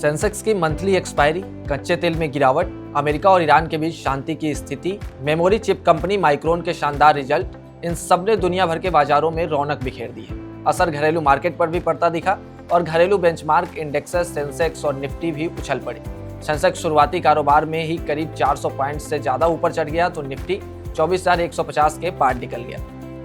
Sensex की monthly expiry, कच्चे तेल में गिरावट, अमेरिका और ईरान के बीच शांति की स्थिति, मेमोरी चिप कंपनी माइक्रोन के शानदार रिजल्ट, इन सब ने दुनिया भर के बाजारों में रौनक बिखेर दी है। असर घरेलू मार्केट पर भी पड़ता दिखा और घरेलू बेंचमार्क इंडेक्सेस सेंसेक्स और निफ्टी भी उछल पड़े। सेंसेक्स शुरुआती कारोबार में ही करीब 400 पॉइंट से ज्यादा ऊपर चढ़ गया तो निफ्टी 24,150 के पार निकल गया।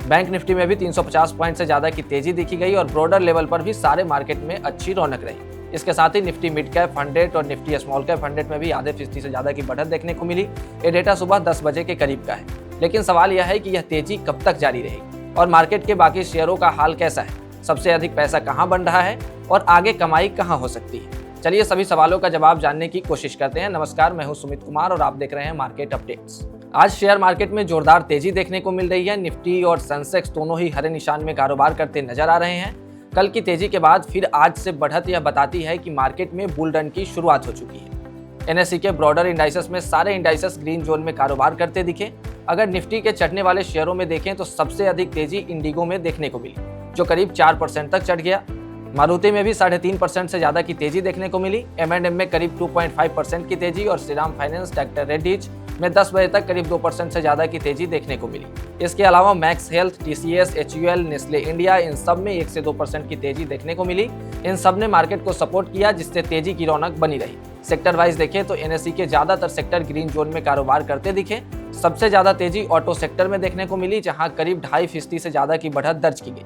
बैंक निफ्टी में भी 350 पॉइंट से ज्यादा की तेजी देखी गई और ब्रॉडर लेवल पर भी सारे मार्केट में अच्छी रौनक रही। इसके साथ ही निफ्टी मिड कैप 100 और निफ्टी स्मॉल कैप 100 में भी आधे फीसदी से ज्यादा की बढ़त देखने को मिली। ये डेटा सुबह 10 बजे के करीब का है, लेकिन सवाल यह है कि यह तेजी कब तक जारी रहेगी और मार्केट के बाकी शेयरों का हाल कैसा है, सबसे अधिक पैसा कहां बन रहा है और आगे कमाई कहां हो सकती है। चलिए सभी सवालों का जवाब जानने की कोशिश करते हैं। नमस्कार, मैं हूं सुमित कुमार और आप देख रहे हैं मार्केट अपडेट्स। आज शेयर मार्केट में जोरदार तेजी देखने को मिल रही है। निफ्टी और सेंसेक्स दोनों ही हरे निशान में कारोबार करते नजर आ रहे हैं। कल की तेजी के बाद फिर आज से बढ़त यह बताती है कि मार्केट में बुल रन की शुरुआत हो चुकी है। एनएसई के ब्रॉडर इंडाइसेस में सारे इंडाइसेस ग्रीन जोन में कारोबार करते दिखे। अगर निफ्टी के चढ़ने वाले शेयरों में देखें तो सबसे अधिक तेजी इंडिगो में देखने को मिली, जो करीब 4% तक चढ़ गया। मारुति में भी 3.5% से ज्यादा की तेजी देखने को मिली। M&M में करीब 2.5% की तेजी और श्रीराम फाइनेंस, ट्रैक्टर रेड्डीज में 10 बजे तक करीब 2% से ज्यादा की तेजी देखने को मिली। इसके अलावा Max Health, TCS, HUL, Nestle India, इन सब में 1 से 2% की तेजी देखने को मिली। इन सब ने मार्केट को सपोर्ट किया, जिससे तेजी की रौनक बनी रही। सेक्टर वाइज देखें तो NSE के ज्यादातर सेक्टर ग्रीन जोन में कारोबार करते दिखे। सबसे ज्यादा तेजी ऑटो सेक्टर में देखने को मिली, जहां करीब 2.5% से ज्यादा की बढ़त दर्ज की गई।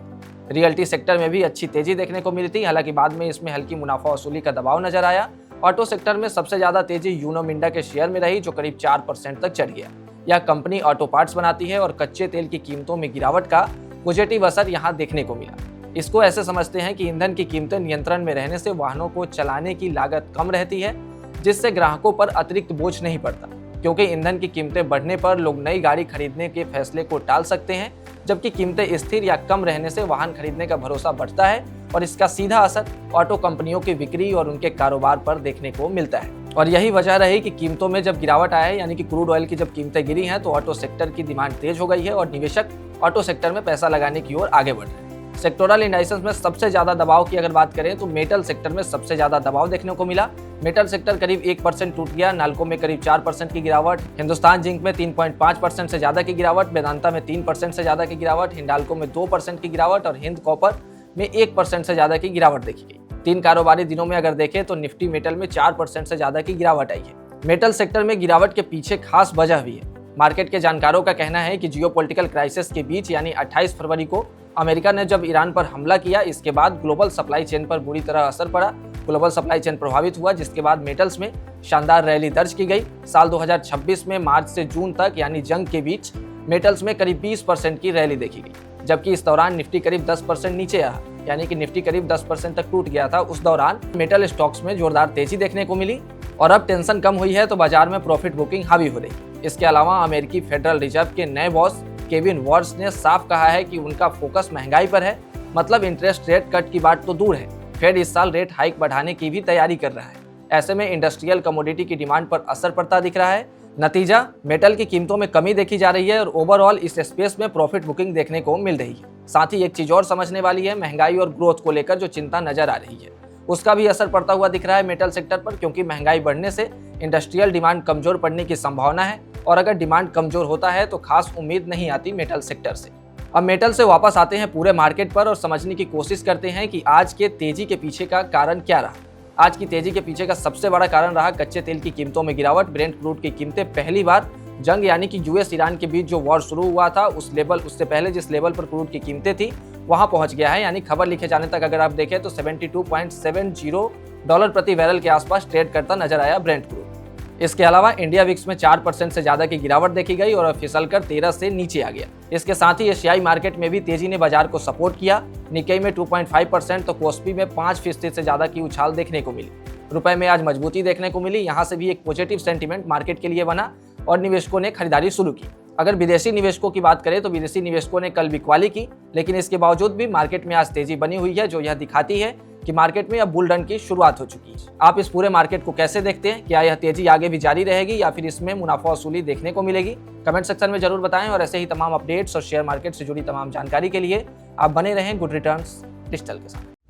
रियल्टी सेक्टर में भी अच्छी तेजी देखने को मिली थी, हालांकि बाद में इसमें हल्की मुनाफा वसूली का दबाव नजर आया। ऑटो सेक्टर में सबसे ज्यादा तेजी यूनो मिंडा के शेयर में रही, जो करीब 4% तक चढ़ गया। यह कंपनी ऑटो पार्ट्स बनाती है और कच्चे तेल की कीमतों में गिरावट का पॉजिटिव असर यहां देखने को मिला। इसको ऐसे समझते हैं कि ईंधन की कीमतें नियंत्रण में रहने से वाहनों को चलाने की लागत कम रहती है, जिससे ग्राहकों पर अतिरिक्त बोझ नहीं पड़ता, क्योंकि ईंधन की कीमतें बढ़ने पर लोग नई गाड़ी खरीदने के फैसले को टाल सकते हैं, जबकि कीमतें स्थिर या कम रहने से वाहन खरीदने का भरोसा बढ़ता है और इसका सीधा असर ऑटो कंपनियों की बिक्री और उनके कारोबार पर देखने को मिलता है। और यही वजह रही कि कीमतों में जब गिरावट आया है, यानी कि क्रूड ऑयल की जब कीमतें गिरी हैं, तो ऑटो सेक्टर की डिमांड तेज हो गई है और निवेशक ऑटो सेक्टर में पैसा लगाने की ओर आगे बढ़ रहे हैं। सेक्टोरल इंडाइसेस में सबसे ज्यादा दबाव की अगर बात करें तो मेटल सेक्टर में सबसे ज्यादा दबाव देखने को मिला। मेटल सेक्टर करीब 1% टूट गया। नाल्को में करीब 4% की गिरावट, हिंदुस्तान जिंक में 3.5% से ज्यादा की गिरावट, वेदांता में 3% से ज्यादा की गिरावट, हिंडाल्को में 2% की गिरावट और हिंद कॉपर में 1% से ज्यादा की गिरावट देखी गई। 3 कारोबारी दिनों में अगर देखें तो निफ्टी मेटल में 4% से ज्यादा की गिरावट आई है। मेटल सेक्टर में गिरावट के पीछे खास वजह भी है। मार्केट के जानकारों का कहना है कि जियोपॉलिटिकल क्राइसिस के बीच यानी 28 फरवरी को अमेरिका ने जब ईरान पर हमला किया, इसके बाद ग्लोबल सप्लाई चेन पर बुरी तरह असर पड़ा। ग्लोबल सप्लाई चेन प्रभावित हुआ, जिसके बाद मेटल्स में शानदार रैली दर्ज की गई। साल 2026 में मार्च से जून तक यानी जंग के बीच मेटल्स में करीब 20% की रैली देखी गई, जबकि इस दौरान निफ्टी करीब 10% नीचे रहा, यानी कि निफ्टी करीब 10% तक टूट गया था। उस दौरान मेटल स्टॉक्स में जोरदार तेजी देखने को मिली और अब टेंशन कम हुई है तो बाजार में प्रॉफिट बुकिंग हावी हो रही। इसके अलावा अमेरिकी फेडरल रिजर्व के नए बॉस केविन वॉर्स ने साफ कहा है कि उनका फोकस महंगाई पर है, मतलब इंटरेस्ट रेट कट की बात तो दूर है, फेड इस साल रेट हाइक बढ़ाने की भी तैयारी कर रहा है। ऐसे में इंडस्ट्रियल कमोडिटी की डिमांड पर असर पड़ता दिख रहा है। नतीजा, मेटल की कीमतों में कमी देखी जा रही है और ओवरऑल इस स्पेस में प्रॉफिट बुकिंग देखने को मिल रही है। साथ ही एक चीज और समझने वाली है, महंगाई और ग्रोथ को लेकर जो चिंता नजर आ रही है, उसका भी असर पड़ता हुआ दिख रहा है मेटल सेक्टर पर, क्योंकि महंगाई बढ़ने से इंडस्ट्रियल डिमांड कमजोर पड़ने की संभावना है और अगर डिमांड कमजोर होता है तो खास उम्मीद नहीं आती मेटल सेक्टर से। अब मेटल से वापस आते हैं पूरे मार्केट पर और समझने की कोशिश करते हैं कि आज के तेजी के पीछे का कारण क्या रहा। आज की तेजी के पीछे का सबसे बड़ा कारण रहा कच्चे तेल की कीमतों में गिरावट। ब्रेंट क्रूड की कीमतें पहली बार जंग यानी कि US ईरान के बीच जो वॉर शुरू हुआ था उससे पहले जिस लेवल पर क्रूड की कीमतें थी वहां पहुंच गया है, यानी खबर लिखे जाने तक अगर आप देखें तो $72.70 प्रति बैरल के आसपास ट्रेड करता नजर आया ब्रेंट क्रूड। इसके अलावा इंडिया विक्स में 4% से ज्यादा की गिरावट देखी गई और फिसलकर 13 से नीचे आ गया। इसके साथ ही एशियाई मार्केट में भी तेजी ने बाजार को सपोर्ट किया। निक्केई में 2.5% तो कोस्पी में 5% से ज्यादा की उछाल देखने को मिली। रुपए में आज मजबूती देखने को मिली, यहाँ से भी एक पॉजिटिव सेंटीमेंट मार्केट के लिए बना और निवेशकों ने खरीदारी शुरू की। अगर विदेशी निवेशकों की बात करें तो विदेशी निवेशकों ने कल बिकवाली की, लेकिन इसके बावजूद भी मार्केट में आज तेजी बनी हुई है, जो यह दिखाती है कि मार्केट में अब बुल रन की शुरुआत हो चुकी है। आप इस पूरे मार्केट को कैसे देखते हैं? क्या यह तेजी आगे भी जारी रहेगी या फिर इसमें मुनाफा वसूली देखने को मिलेगी? कमेंट सेक्शन में जरूर बताएं और ऐसे ही तमाम अपडेट्स और शेयर मार्केट से जुड़ी तमाम जानकारी के लिए आप बने रहें गुड रिटर्न्स डिजिटल के साथ।